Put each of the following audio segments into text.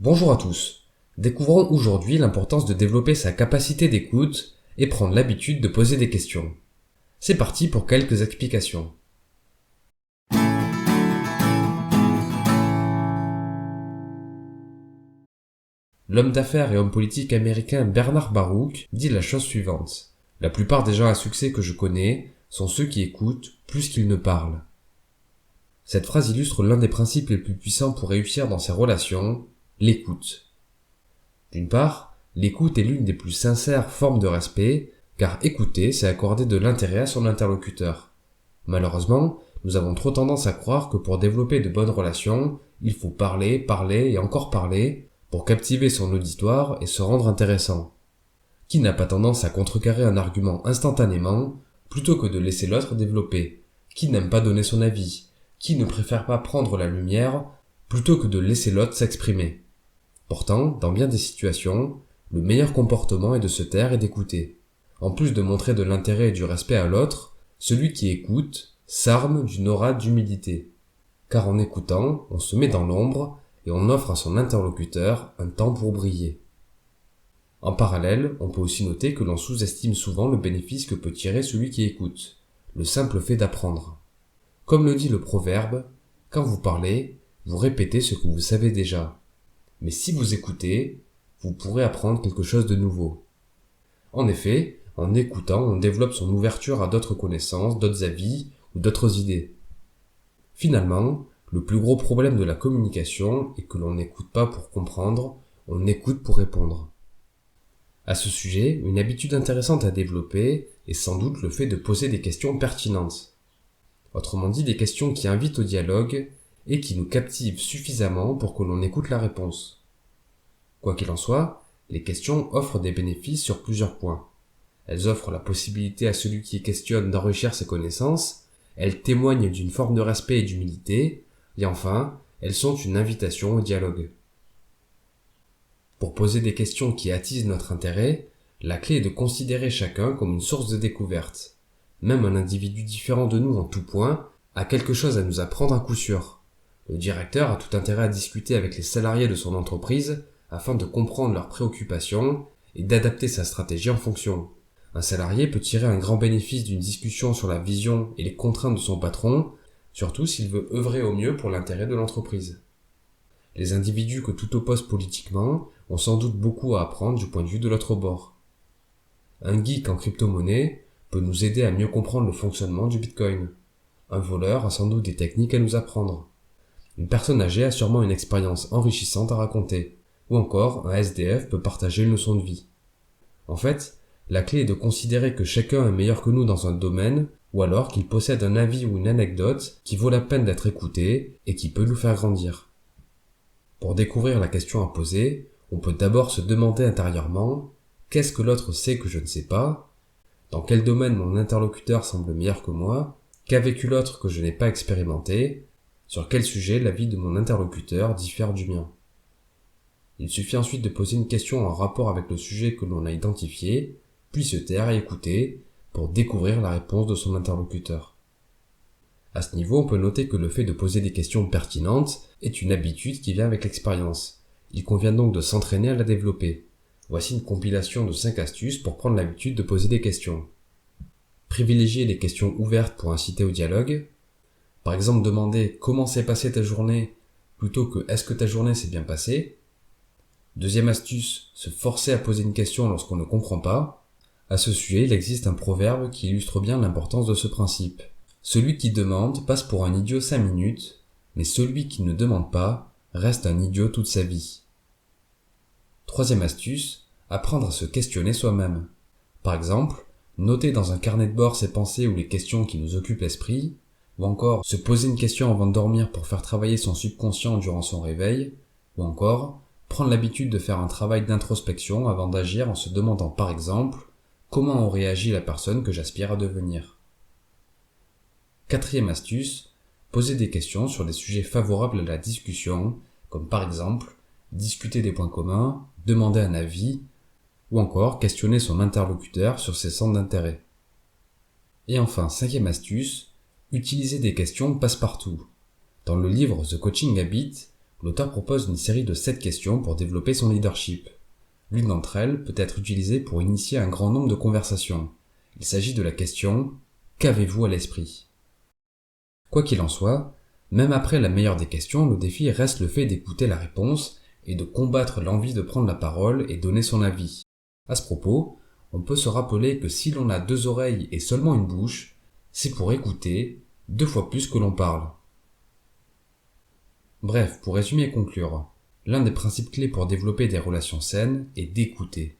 Bonjour à tous. Découvrons aujourd'hui l'importance de développer sa capacité d'écoute et prendre l'habitude de poser des questions. C'est parti pour quelques explications. L'homme d'affaires et homme politique américain Bernard Baruch dit la chose suivante. La plupart des gens à succès que je connais sont ceux qui écoutent plus qu'ils ne parlent. Cette phrase illustre l'un des principes les plus puissants pour réussir dans ses relations, l'écoute. D'une part, l'écoute est l'une des plus sincères formes de respect, car écouter, c'est accorder de l'intérêt à son interlocuteur. Malheureusement, nous avons trop tendance à croire que pour développer de bonnes relations, il faut parler, parler et encore parler pour captiver son auditoire et se rendre intéressant. Qui n'a pas tendance à contrecarrer un argument instantanément plutôt que de laisser l'autre développer? Qui n'aime pas donner son avis? Qui ne préfère pas prendre la lumière plutôt que de laisser l'autre s'exprimer? Pourtant, dans bien des situations, le meilleur comportement est de se taire et d'écouter. En plus de montrer de l'intérêt et du respect à l'autre, celui qui écoute s'arme d'une aura d'humilité. Car en écoutant, on se met dans l'ombre et on offre à son interlocuteur un temps pour briller. En parallèle, on peut aussi noter que l'on sous-estime souvent le bénéfice que peut tirer celui qui écoute, le simple fait d'apprendre. Comme le dit le proverbe, quand vous parlez, vous répétez ce que vous savez déjà. Mais si vous écoutez, vous pourrez apprendre quelque chose de nouveau. En effet, en écoutant, on développe son ouverture à d'autres connaissances, d'autres avis ou d'autres idées. Finalement, le plus gros problème de la communication est que l'on n'écoute pas pour comprendre, on écoute pour répondre. À ce sujet, une habitude intéressante à développer est sans doute le fait de poser des questions pertinentes. Autrement dit, des questions qui invitent au dialogue et qui nous captivent suffisamment pour que l'on écoute la réponse. Quoi qu'il en soit, les questions offrent des bénéfices sur plusieurs points. Elles offrent la possibilité à celui qui questionne d'enrichir ses connaissances, elles témoignent d'une forme de respect et d'humilité, et enfin, elles sont une invitation au dialogue. Pour poser des questions qui attisent notre intérêt, la clé est de considérer chacun comme une source de découverte. Même un individu différent de nous en tout point a quelque chose à nous apprendre à coup sûr. Le directeur a tout intérêt à discuter avec les salariés de son entreprise afin de comprendre leurs préoccupations et d'adapter sa stratégie en fonction. Un salarié peut tirer un grand bénéfice d'une discussion sur la vision et les contraintes de son patron, surtout s'il veut œuvrer au mieux pour l'intérêt de l'entreprise. Les individus que tout oppose politiquement ont sans doute beaucoup à apprendre du point de vue de l'autre bord. Un geek en crypto-monnaie peut nous aider à mieux comprendre le fonctionnement du Bitcoin. Un voleur a sans doute des techniques à nous apprendre. Une personne âgée a sûrement une expérience enrichissante à raconter. Ou encore, un SDF peut partager une leçon de vie. En fait, la clé est de considérer que chacun est meilleur que nous dans un domaine, ou alors qu'il possède un avis ou une anecdote qui vaut la peine d'être écouté et qui peut nous faire grandir. Pour découvrir la question à poser, on peut d'abord se demander intérieurement « Qu'est-ce que l'autre sait que je ne sais pas ? Dans quel domaine mon interlocuteur semble meilleur que moi ? Qu'a vécu l'autre que je n'ai pas expérimenté ? Sur quel sujet l'avis de mon interlocuteur diffère du mien ?» Il suffit ensuite de poser une question en rapport avec le sujet que l'on a identifié, puis se taire et écouter pour découvrir la réponse de son interlocuteur. À ce niveau, on peut noter que le fait de poser des questions pertinentes est une habitude qui vient avec l'expérience. Il convient donc de s'entraîner à la développer. Voici une compilation de 5 astuces pour prendre l'habitude de poser des questions. Privilégier les questions ouvertes pour inciter au dialogue. Par exemple, demander « Comment s'est passée ta journée ?» plutôt que « Est-ce que ta journée s'est bien passée ?» Deuxième astuce, se forcer à poser une question lorsqu'on ne comprend pas. À ce sujet, il existe un proverbe qui illustre bien l'importance de ce principe. Celui qui demande passe pour un idiot 5 minutes, mais celui qui ne demande pas reste un idiot toute sa vie. Troisième astuce, apprendre à se questionner soi-même. Par exemple, noter dans un carnet de bord ses pensées ou les questions qui nous occupent l'esprit, ou encore se poser une question avant de dormir pour faire travailler son subconscient durant son réveil, ou encore prendre l'habitude de faire un travail d'introspection avant d'agir en se demandant par exemple comment aurait agi la personne que j'aspire à devenir. Quatrième astuce, poser des questions sur des sujets favorables à la discussion, comme par exemple discuter des points communs, demander un avis, ou encore questionner son interlocuteur sur ses centres d'intérêt. Et enfin, cinquième astuce, utiliser des questions passe-partout. Dans le livre The Coaching Habit, L'auteur propose une série de 7 questions pour développer son leadership. L'une d'entre elles peut être utilisée pour initier un grand nombre de conversations. Il s'agit de la question « Qu'avez-vous à l'esprit ?» Quoi qu'il en soit, même après la meilleure des questions, le défi reste le fait d'écouter la réponse et de combattre l'envie de prendre la parole et donner son avis. À ce propos, on peut se rappeler que si l'on a 2 oreilles et seulement une bouche, c'est pour écouter 2 fois plus que l'on parle. Bref, pour résumer et conclure, l'un des principes clés pour développer des relations saines est d'écouter.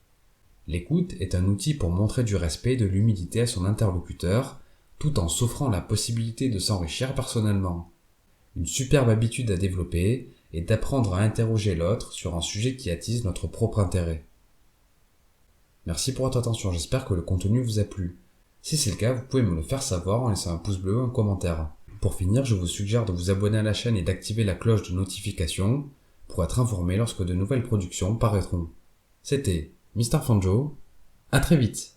L'écoute est un outil pour montrer du respect et de l'humilité à son interlocuteur, tout en s'offrant la possibilité de s'enrichir personnellement. Une superbe habitude à développer est d'apprendre à interroger l'autre sur un sujet qui attise notre propre intérêt. Merci pour votre attention, j'espère que le contenu vous a plu. Si c'est le cas, vous pouvez me le faire savoir en laissant un pouce bleu ou un commentaire. Pour finir, je vous suggère de vous abonner à la chaîne et d'activer la cloche de notification pour être informé lorsque de nouvelles productions paraîtront. C'était Mr. Fanjo, à très vite.